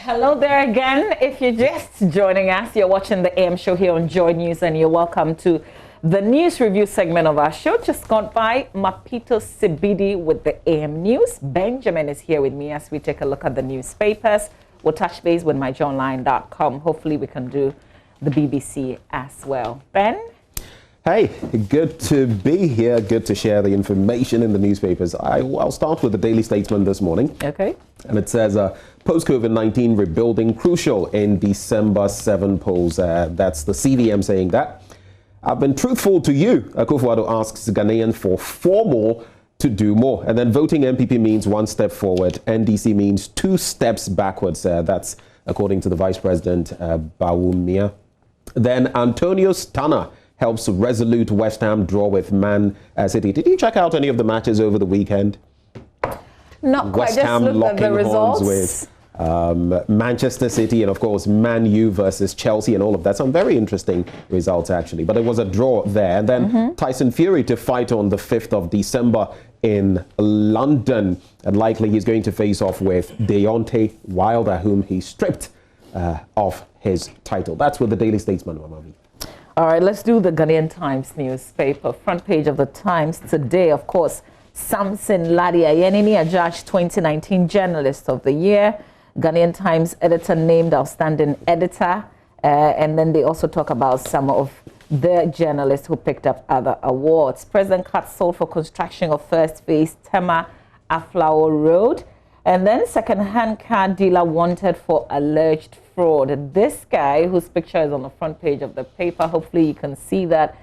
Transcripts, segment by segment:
Hello there again. If you're just joining us, you're watching the AM show here on Joy News, and you're welcome to the news review segment of our show. Just gone by Mapito Sibidi with the AM News. Benjamin is here with me as we take a look at the newspapers. We'll touch base with myjoyonline.com. Hopefully we can do the BBC as well. Ben? Hey, good to be here. Good to share the information in the newspapers. I'll start with the Daily Statesman this morning. Okay. And it says, post-COVID-19 rebuilding crucial in December 7 polls. That's the CDM saying that. I've been truthful to you. Akufo-Addo asks Ghanaians for 4 more to do more. And then voting MPP means 1 step forward. NDC means 2 steps backwards. That's according to the Vice President, Bawumia. Then Antonio Stana helps resolute West Ham draw with Man City. Did you check out any of the matches over the weekend? Not quite. West Ham just looked at the results with Manchester City and, of course, Man U versus Chelsea and all of that. Some very interesting results, actually. But it was a draw there. And then Tyson Fury to fight on the 5th of December in London. And likely he's going to face off with Deontay Wilder, whom he stripped of his title. That's with the Daily Statesman, Mamavi. All right, let's do the Ghanaian Times newspaper. Front page of the Times today, of course, Samson Ladi Ayenini adjudged 2019 Journalist of the Year. Ghanaian Times editor named outstanding editor. And then they also talk about some of the journalists who picked up other awards. President cuts sold for construction of first phase Tema Aflao Road. And then second-hand car dealer wanted for alleged fraud. This guy, whose picture is on the front page of the paper, hopefully you can see that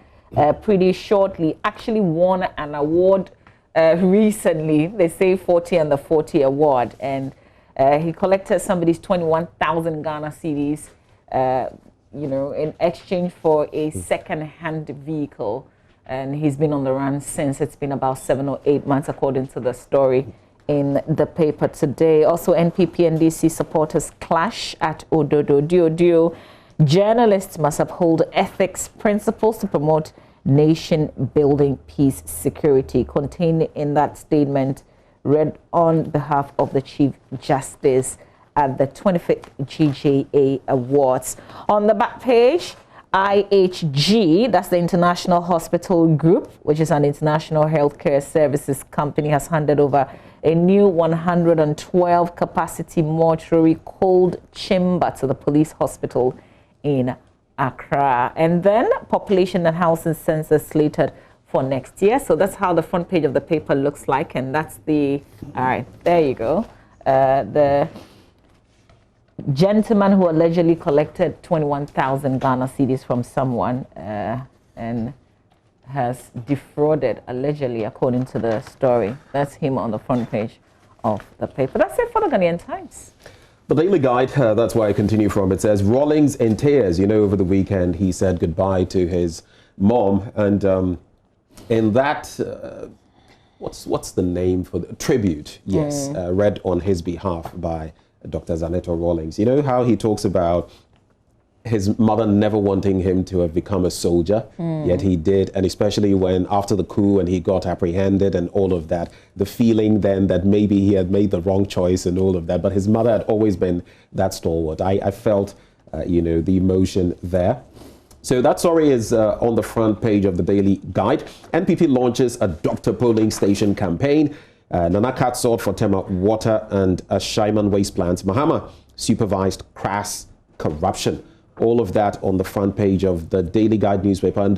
pretty shortly, actually won an award recently. They say 40 and the 40 award. And he collected somebody's 21,000 Ghana cedis, in exchange for a second-hand vehicle. And he's been on the run since. It's been about 7 or 8 months, according to the story in the paper today. Also, NPP and DC supporters clash at Ododo Dio. Journalists must uphold ethics principles to promote nation building, peace, security. Contained in that statement, read on behalf of the Chief Justice at the 25th GJA Awards. On the back page, IHG, that's the International Hospital Group, which is an international healthcare services company, has handed over a new 112 capacity mortuary cold chamber to the police hospital in Accra. And then population and housing census slated for next year. So that's how the front page of the paper looks like. And that's all right, there you go. The gentleman who allegedly collected 21,000 Ghana cedis from someone and has defrauded, allegedly, according to the story. That's him on the front page of the paper. That's it for the Ghanaian Times. The Daily Guide, that's where I continue from. It says, Rawlings in tears. Over the weekend, he said goodbye to his mom. And in that, what's the name for the tribute? Yes, read on his behalf by Dr. Zaneto Rawlings. You know how he talks about his mother never wanting him to have become a soldier, yet he did. And especially when after the coup and he got apprehended and all of that, the feeling then that maybe he had made the wrong choice and all of that. But his mother had always been that stalwart. I felt, the emotion there. So that story is on the front page of the Daily Guide. NPP launches a doctor polling station campaign. Nana Kat sought for Tema water and Shaiman waste plants. Mahama supervised crass corruption. All of that on the front page of the Daily Guide newspaper. And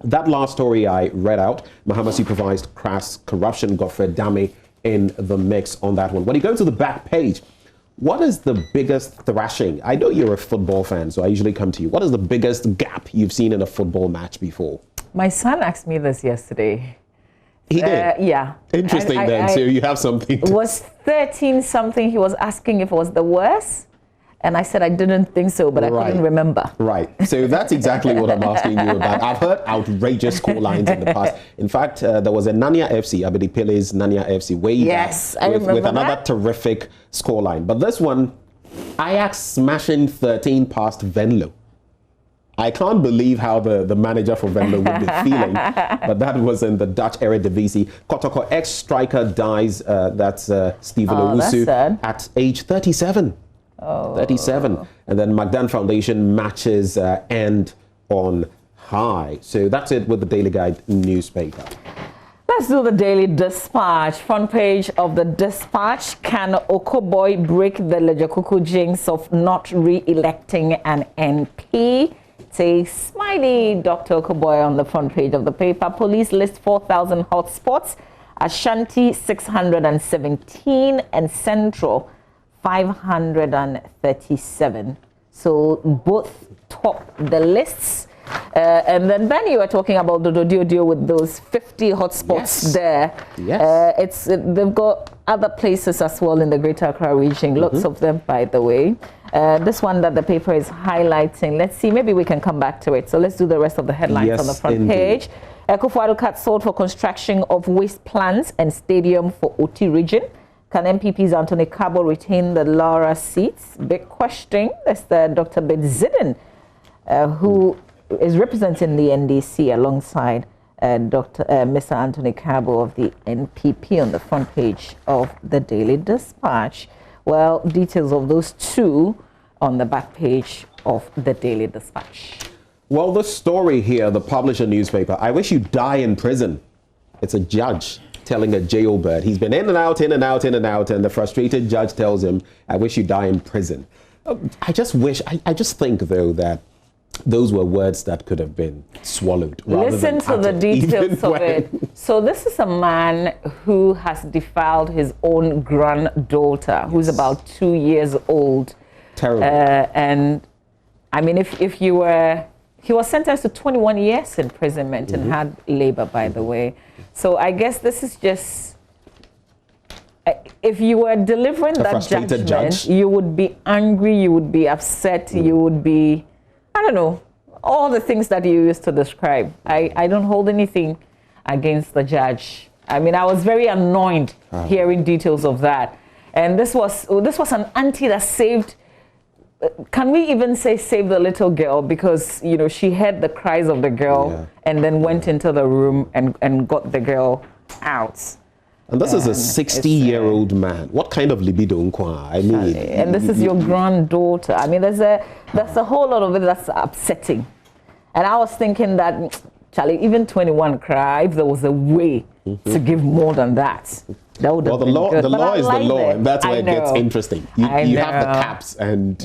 that last story I read out, Mahama supervised crass corruption, Godfred Dame in the mix on that one. When you go to the back page, what is the biggest thrashing? I know you're a football fan, so I usually come to you. What is the biggest gap you've seen in a football match before? My son asked me this yesterday. He did? Yeah. Interesting so you have something. It was 13 something. He was asking if it was the worst. And I said I didn't think so, but I couldn't remember. Right. So that's exactly what I'm asking you about. I've heard outrageous score lines in the past. In fact, there was a Nanya FC, Abedi Pele's Nanya FC, way back with another terrific score line. But this one, Ajax smashing 13 past Venlo. I can't believe how the manager for Venlo would be feeling, but that was in the Dutch Eredivisie. Kotoko ex-striker dies, that's Steven Owusu, at age 37. 37. And then Magdan Foundation matches end on high. So that's it with the Daily Guide newspaper. Let's do the Daily Dispatch. Front page of the Dispatch. Can Okoboy break the Lejokuku jinx of not re-electing an MP? Say smiley Dr. Okoboy on the front page of the paper. Police list 4,000 hotspots. Ashanti 617 and Central 537. So both top the lists. And then Ben, you were talking about the deal with those 50 hotspots there. Yes. They've got other places as well in the Greater Accra region. Lots of them, by the way. This one that the paper is highlighting. Let's see, maybe we can come back to it. So let's do the rest of the headlines on the front page. Ekufuado cuts sold for construction of waste plants and stadium for Oti region. Can MPP's Anthony Cabo retain the Laura seats? Big question. That's the Dr. Bedzidin, who is representing the NDC alongside Mr. Anthony Cabo of the NPP on the front page of the Daily Dispatch. Well, details of those two on the back page of the Daily Dispatch. Well, the story here, the publisher newspaper, I wish you die in prison. It's a judge telling a jailbird. He's been in and out, in and out, in and out, and the frustrated judge tells him, I wish you die in prison. I just think, though, that those were words that could have been swallowed. Listen to the details of it. So this is a man who has defiled his own granddaughter, who's about 2 years old. Terrible. And I mean, if you were, he was sentenced to 21 years imprisonment and had labor, by the way. So I guess this is just, if you were delivering that judgment, you would be angry, you would be upset, you would be, I don't know, all the things that you used to describe. I don't hold anything against the judge. I mean, I was very annoyed hearing details of that. And this was an auntie that saved, can we even say save the little girl? Because, you know, she heard the cries of the girl and then went into the room and got the girl out. And this is a 60-year-old man. What kind of libido? I mean, and this is your granddaughter. I mean, there's a whole lot of it that's upsetting. And I was thinking that, Charlie, even 21 cry, if there was a way to give more than that, that would have been good. The law is the law, and that's where it gets interesting. You have the caps, and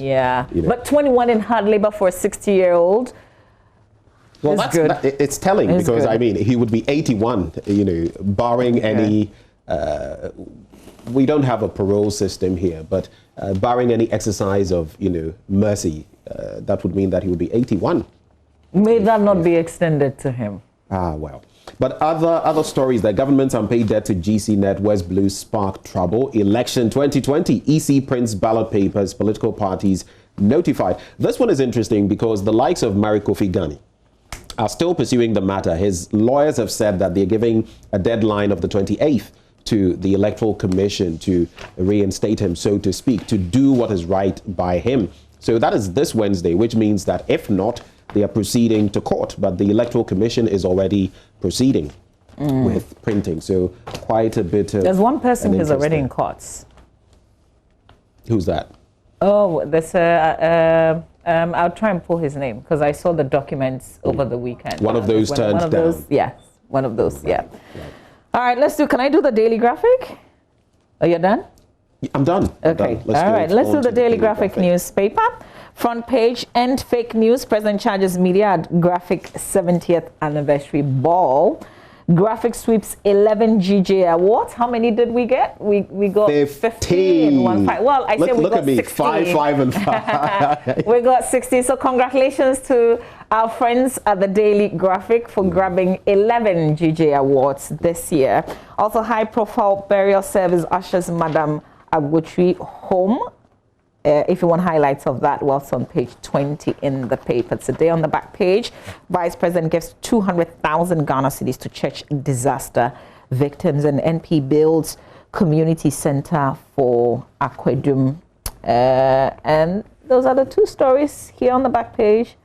but 21 in hard labor for a 60-year-old. Well, it's telling because I mean, he would be 81. You know, barring any. We don't have a parole system here, but barring any exercise of, you know, mercy, that would mean that he would be 81. May that not be extended to him? Well. But other stories, that government's unpaid debt to GCNet, West Blue spark trouble. Election 2020, EC prints ballot papers, political parties notified. This one is interesting because the likes of Mary Kofi Ghani are still pursuing the matter. His lawyers have said that they're giving a deadline of the 28th to the Electoral Commission to reinstate him, so to speak, to do what is right by him. So that is this Wednesday, which means that if not, they are proceeding to court. But the Electoral Commission is already proceeding with printing. So quite a bit of... There's one person who's already in courts. Who's that? Oh, there's I'll try and pull his name because I saw the documents over the weekend. One of those turned down. Yes, one of those, Right. All right, can I do the daily graphic? Are you done? I'm done. Okay. All right, let's do the daily graphic newspaper. Front page, end fake news. President charges media at graphic 70th anniversary ball. Graphic sweeps 11 GJ awards. How many did we get? We got 15. Well, I said we got 16. 5 and 5. We got 60. So congratulations to our friends at the Daily Graphic for grabbing 11 GJ awards this year. Also, high-profile burial service ushers Madam Agutri home. If you want highlights of that, well, it's on page 20 in the paper today. On the back page, Vice President gives 200,000 Ghana cedis to church disaster victims, and NP builds community center for Aquadum. And those are the two stories here on the back page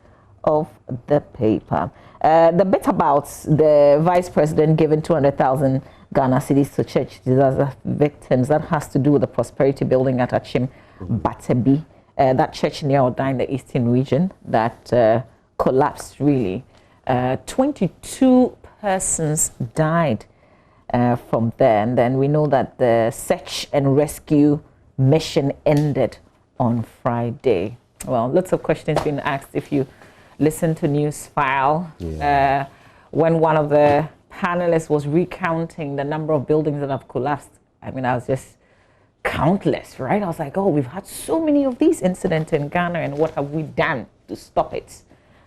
of the paper. The bit about the Vice President giving 200,000 Ghana cedis to church disaster victims, that has to do with the prosperity building at Achim Batebi that church near Oda in the eastern region that collapsed really. 22 persons died from there. And then we know that the search and rescue mission ended on Friday. Well, lots of questions being asked if you listen to News File. Yeah. When one of the panelists was recounting the number of buildings that have collapsed, I mean, I was just countless, right? I was like, oh, we've had so many of these incidents in Ghana, and what have we done to stop it?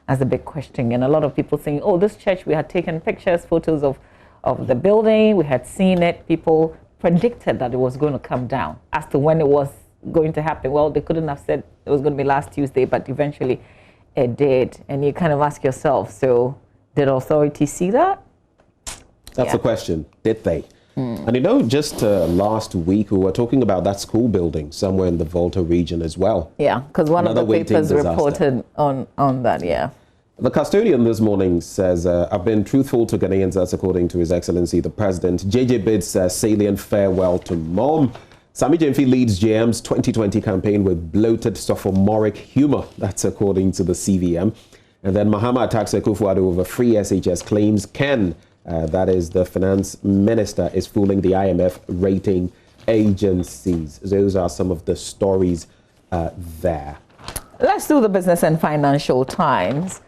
That's a big question. And a lot of people saying, oh, this church, we had taken pictures, photos of the building, we had seen it. People predicted that it was going to come down. As to when it was going to happen, well, they couldn't have said it was going to be last Tuesday, but eventually it did. And you kind of ask yourself, so did authorities see that? That's the question. Did they? And you know, just last week we were talking about that school building somewhere in the Volta region as well. Yeah, because one of the papers reported on that, yeah. The custodian this morning says, I've been truthful to Ghanaians, that's according to His Excellency the President. JJ bids salient farewell to Mom. Sami Jemfi leads JM's 2020 campaign with bloated sophomoric humor. That's according to the CVM. And then Mahama attacks Akufo-Addo over free SHS claims. Ken, that is the finance minister, is fooling the IMF rating agencies. Those are some of the stories there. Let's do the Business and Financial Times.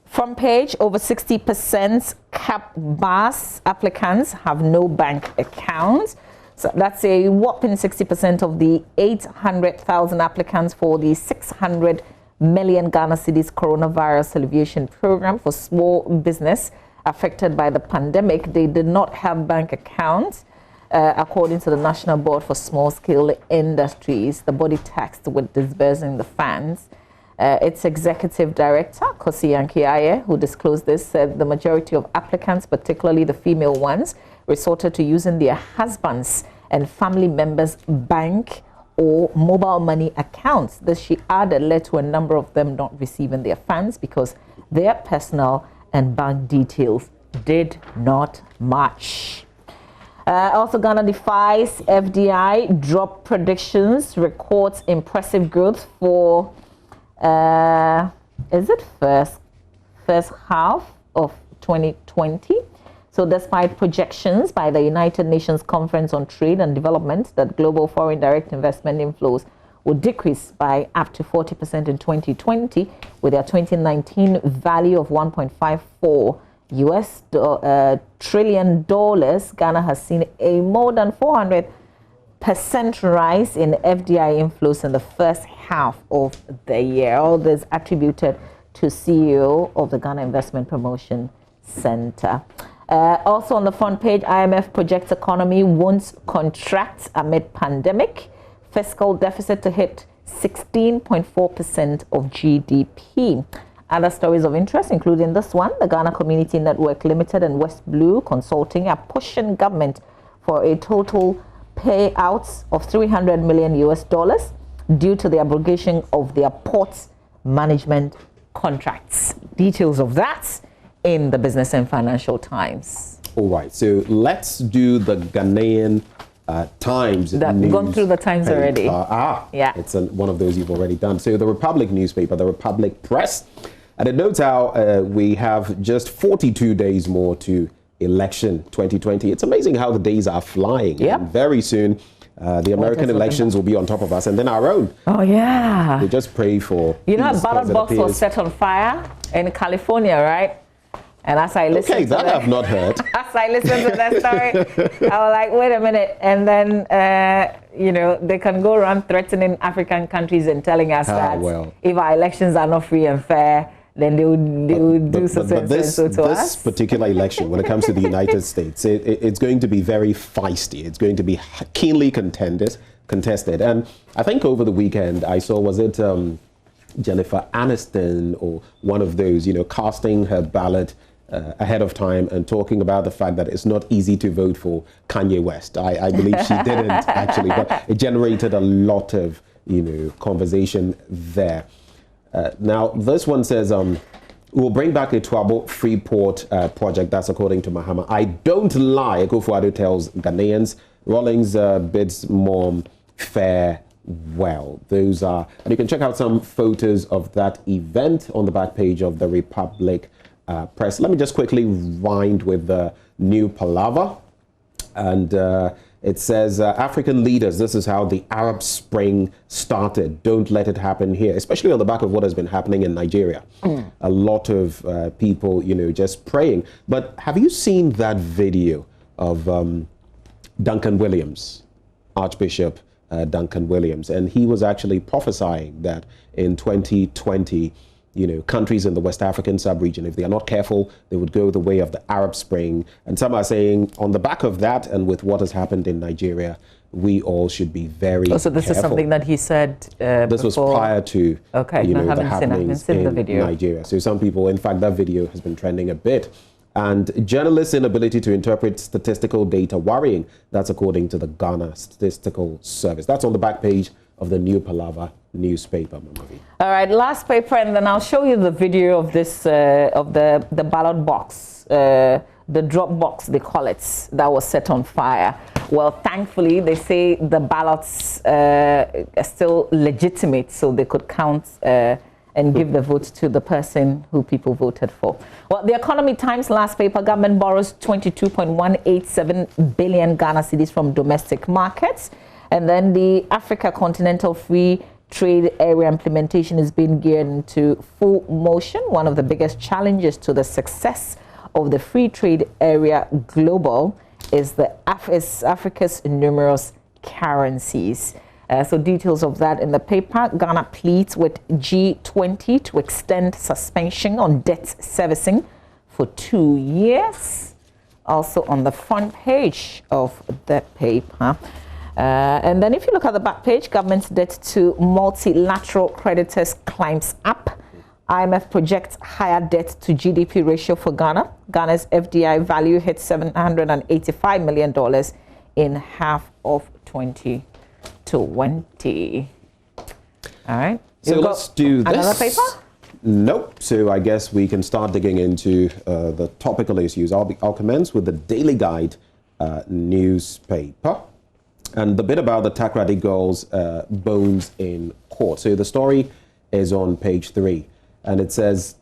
Front page, over 60% CAP BAS applicants have no bank accounts. So that's a whopping 60% of the 800,000 applicants for the 600 million Ghana cedis coronavirus alleviation program for small business affected by the pandemic. They did not have bank accounts, according to the National Board for Small Scale Industries, the body tasked with disbursing the funds. Its executive director, Kosi Yankiaye, who disclosed this, said the majority of applicants, particularly the female ones, resorted to using their husbands' and family members' bank or mobile money accounts. This, she added, led to a number of them not receiving their funds because their personal and bank details did not match. Also, Ghana defies FDI, drop predictions, records impressive growth for, is it first half of 2020? So despite projections by the United Nations Conference on Trade and Development that global foreign direct investment inflows would decrease by up to 40% in 2020, with their 2019 value of $1.54 trillion, Ghana has seen a more than 400% rise in FDI inflows in the first half of the year. All this attributed to CEO of the Ghana Investment Promotion Center. Also on the front page, IMF projects economy won't contract amid pandemic. Fiscal deficit to hit 16.4% of GDP. Other stories of interest, including this one, the Ghana Community Network Limited and West Blue Consulting are pushing government for a total payouts of $300 million due to the abrogation of their ports management contracts. Details of that in the Business and Financial Times. All right, so let's do the Ghanaian Times. We've gone through the Times paper. already. Yeah. It's one of those you've already done. So the Republic newspaper, the Republic Press, and it notes how we have just 42 days more to election 2020. It's amazing how the days are flying. Yep. And very soon, the American elections will be on top of us, and then our own. Oh, yeah. We just pray for You know, a ballot box was set on fire in California, right? And as I listened to that, I've not heard. As I listened to that story, I was like, wait a minute. And then, you know, they can go around threatening African countries and telling us that if our elections are not free and fair, then they would do so to us. This particular election, when it comes to the United States, it's going to be very feisty. It's going to be keenly contested. And I think over the weekend, I saw, was it Jennifer Aniston or one of those, you know, casting her ballot ahead of time and talking about the fact that it's not easy to vote for Kanye West. I believe she didn't actually, but it generated a lot of, you know, conversation there. Now, this one says, we'll bring back a Twabo Freeport project. That's according to Mahama. I don't lie, Akufo-Addo tells Ghanaians. Rawlings bids Mom farewell. well. Those are, and you can check out some photos of that event on the back page of the Republic Press. Let me just quickly wind with the new palaver. And it says, African leaders, this is how the Arab Spring started. Don't let it happen here, especially on the back of what has been happening in Nigeria. A lot of people, just praying. But have you seen that video of Duncan Williams, Archbishop Duncan Williams? And he was actually prophesying that in 2020, countries in the West African sub-region, if they are not careful, they would go the way of the Arab Spring. And some are saying on the back of that and with what has happened in Nigeria, we all should be very so this careful. is something that he said This was prior to the happenings in Nigeria. So some people, in fact, that video has been trending a bit. And journalists' inability to interpret statistical data worrying. That's according to the Ghana Statistical Service. That's on the back page of the New Palaver newspaper. All right, last paper, and then I'll show you the video of this of the ballot box, the drop box they call it, that was set on fire. Well, thankfully they say the ballots are still legitimate, so they could count and give the vote to the person who people voted for. Well, the Economy Times last paper, government borrows 22.187 billion Ghana cedis from domestic markets. And then the Africa Continental Free Trade Area implementation is being geared into full motion. One of the biggest challenges to the success of the free trade area global is Africa's numerous currencies. So details of that in the paper. Ghana pleads with G20 to extend suspension on debt servicing for 2 years. Also on the front page of the paper. And then if you look at the back page, government's debt to multilateral creditors climbs up. IMF projects higher debt to GDP ratio for Ghana. Ghana's FDI value hit $785 million in half of 2020. All right. So let's do this. Another paper? Nope. So I guess we can start digging into the topical issues. I'll commence with the Daily Guide newspaper. And the bit about the Takoradi girls' bones in court. So the story is on page 3. And it says,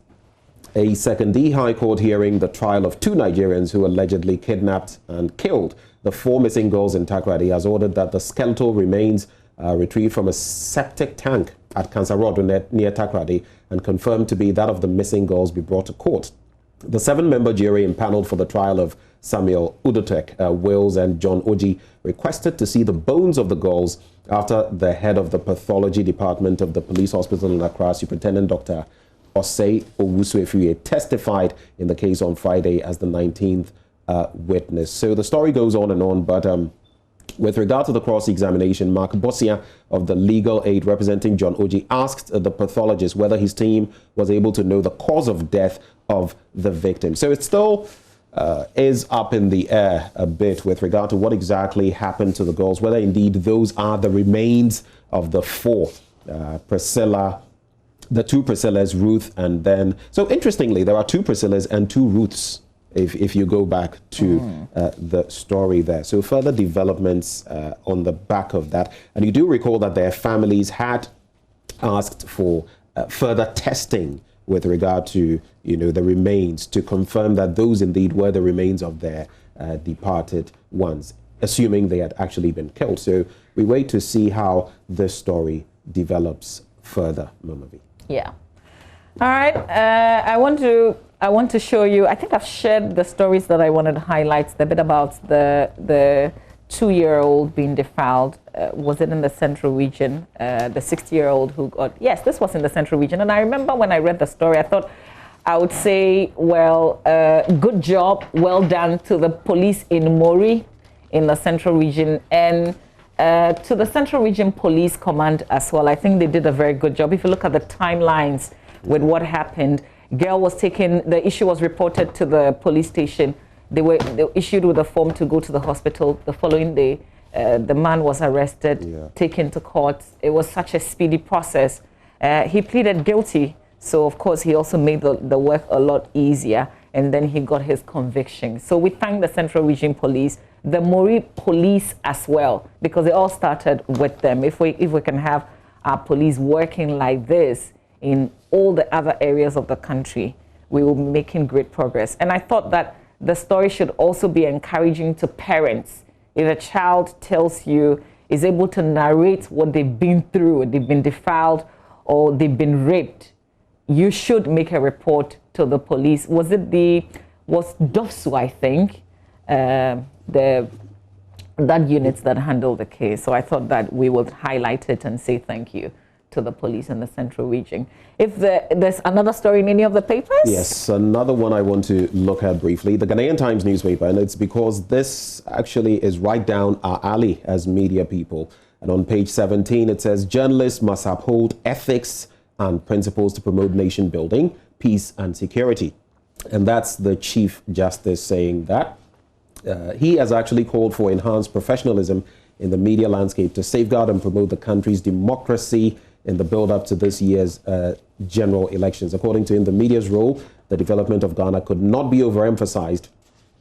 a second D High Court hearing the trial of 2 Nigerians who allegedly kidnapped and killed the 4 missing girls in Takoradi has ordered that the skeletal remains retrieved from a septic tank at Kansarodo near Takoradi and confirmed to be that of the missing girls be brought to court. The 7-member jury impaneled for the trial of Samuel Udotek, Wills, and John Oji requested to see the bones of the girls after the head of the pathology department of the police hospital in Accra, Superintendent Dr. Osei Owusu-Efiye, testified in the case on Friday as the 19th witness. So the story goes on and on, but with regard to the cross-examination, Mark Bosia of the legal aid representing John Oji asked the pathologist whether his team was able to know the cause of death of the victim. So it still is up in the air a bit with regard to what exactly happened to the girls, whether indeed those are the remains of the 4, Priscilla, the 2 Priscillas, Ruth, and then, so interestingly, there are 2 Priscillas and 2 Ruths, if you go back to the story there. So further developments on the back of that. And you do recall that their families had asked for further testing with regard to, the remains to confirm that those indeed were the remains of their departed ones, assuming they had actually been killed. So we wait to see how this story develops further, Mamavi. Yeah. All right. I want to show you, I think I've shared the stories that I wanted to highlight, the bit about the 2-year-old being defiled. Was it in the central region? The 60-year-old who got, yes, this was in the central region. And I remember when I read the story, I thought I would say, well, good job, well done to the police in Mori in the central region and to the Central Region Police Command as well. I think they did a very good job. If you look at the timelines with what happened, girl was taken, the issue was reported to the police station. They were issued with a form to go to the hospital. The following day, the man was arrested, taken to court. It was such a speedy process. He pleaded guilty. So, of course, he also made the work a lot easier. and then he got his conviction. So we thank the Central Region Police, the Mori Police as well, because it all started with them. If we can have our police working like this in all the other areas of the country, we will be making great progress. And I thought that the story should also be encouraging to parents. If a child tells you, is able to narrate what they've been through, they've been defiled or they've been raped, you should make a report to the police. Was DOFSU, I think, that unit that handled the case. So I thought that we would highlight it and say thank you to the police in the Central Region. If there's another story in any of the papers? Yes, another one I want to look at briefly. The Ghanaian Times newspaper, and it's because this actually is right down our alley as media people. And on page 17, it says, journalists must uphold ethics and principles to promote nation building, peace and security. And that's the Chief Justice saying that. He has actually called for enhanced professionalism in the media landscape to safeguard and promote the country's democracy in the build-up to this year's general elections. According to him, the media's role, the development of Ghana could not be overemphasized,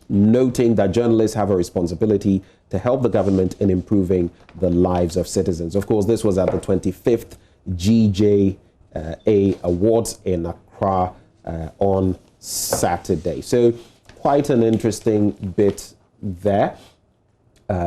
noting that journalists have a responsibility to help the government in improving the lives of citizens. Of course, this was at the 25th GJA Awards in Accra on Saturday. So quite an interesting bit there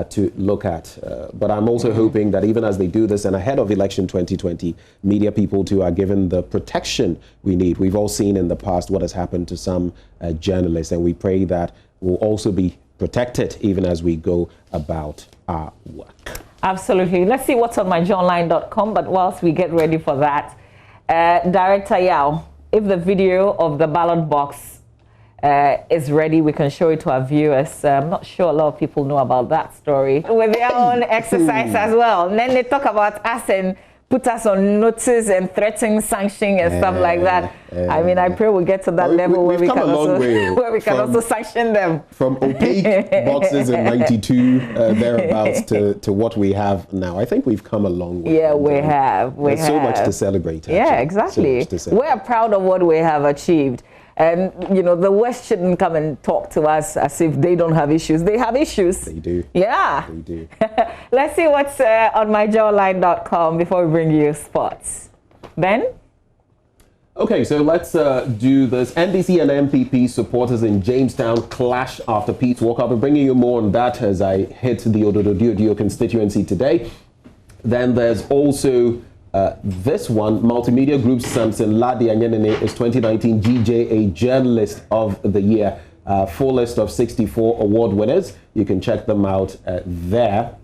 to look at. But I'm also hoping that even as they do this and ahead of election 2020, media people too are given the protection we need. We've all seen in the past what has happened to some journalists, and we pray that we'll also be protected even as we go about our work. Absolutely. Let's see what's on myjoyonline.com, but whilst we get ready for that, Director Yao, if the video of the ballot box is ready, we can show it to our viewers. I'm not sure a lot of people know about that story. With their own exercise as well. And then they talk about us and put us on notice and threaten sanction and stuff like that. I mean, I pray we'll get to that level where we can also sanction them. From opaque boxes in 92 thereabouts to what we have now. I think we've come a long way. Yeah, we have. There's so much to celebrate. Actually. Yeah, exactly. So we're proud of what we have achieved. And, you know, the West shouldn't come and talk to us as if they don't have issues. They have issues. They do. Yeah. They do. Let's see what's on myjoyonline.com before we bring you sports. Ben? Okay, so let's do this. NDC and MPP supporters in Jamestown clash after Pete's walk. I'll be bringing you more on that as I hit the Ododo constituency today. Then there's also this one, Multimedia Group's Samson Ladi Anyenene is 2019 GJA Journalist of the Year. Full list of 64 award winners. You can check them out there.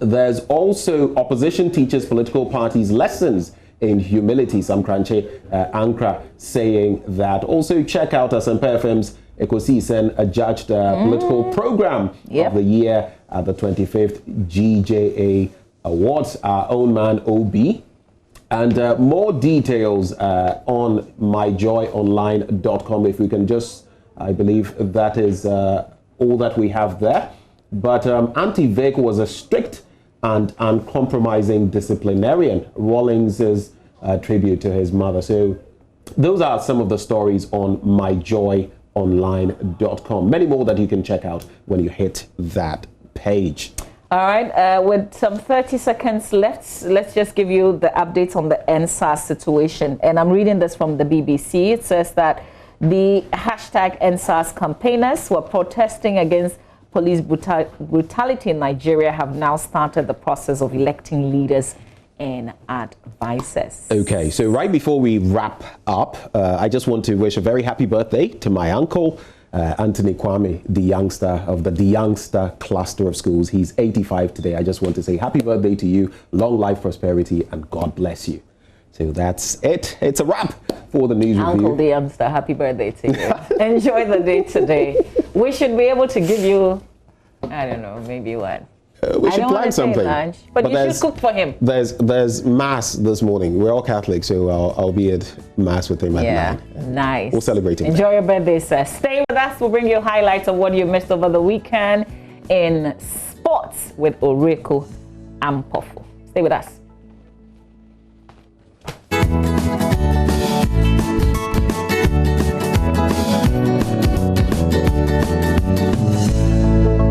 There's also opposition teachers political parties lessons in humility. Sam Kranche Ankra saying that. Also check out Asempa FM's Ekosi Sen adjudged political program of the year at the 25th GJA Awards. Our own man OB. And more details on myjoyonline.com. If we can just, I believe that is all that we have there. But Auntie Vic was a strict and uncompromising disciplinarian. Rawlings's tribute to his mother. So those are some of the stories on myjoyonline.com. Many more that you can check out when you hit that page. All right, with some 30 seconds left, let's just give you the updates on the NSAS situation. And I'm reading this from the BBC. It says that the hashtag NSAS campaigners were protesting against police brutality in Nigeria have now started the process of electing leaders and advisors. Okay, so right before we wrap up, I just want to wish a very happy birthday to my uncle, Anthony Kwame, the youngster of the Youngster cluster of schools. He's 85 today. I just want to say happy birthday to you, long life, prosperity, and God bless you. So that's it. It's a wrap for the news review. Uncle the Youngster, happy birthday to you. Enjoy the day today. We should be able to give you, I don't know, maybe what? We should plan something. Lunch, but you should cook for him. There's mass this morning. We're all Catholic, so I'll be at mass with him at 9. Nice. We'll celebrate him. Enjoy your birthday, sir. Stay with us. We'll bring you highlights of what you missed over the weekend in sports with Oreko Ampofo. Stay with us.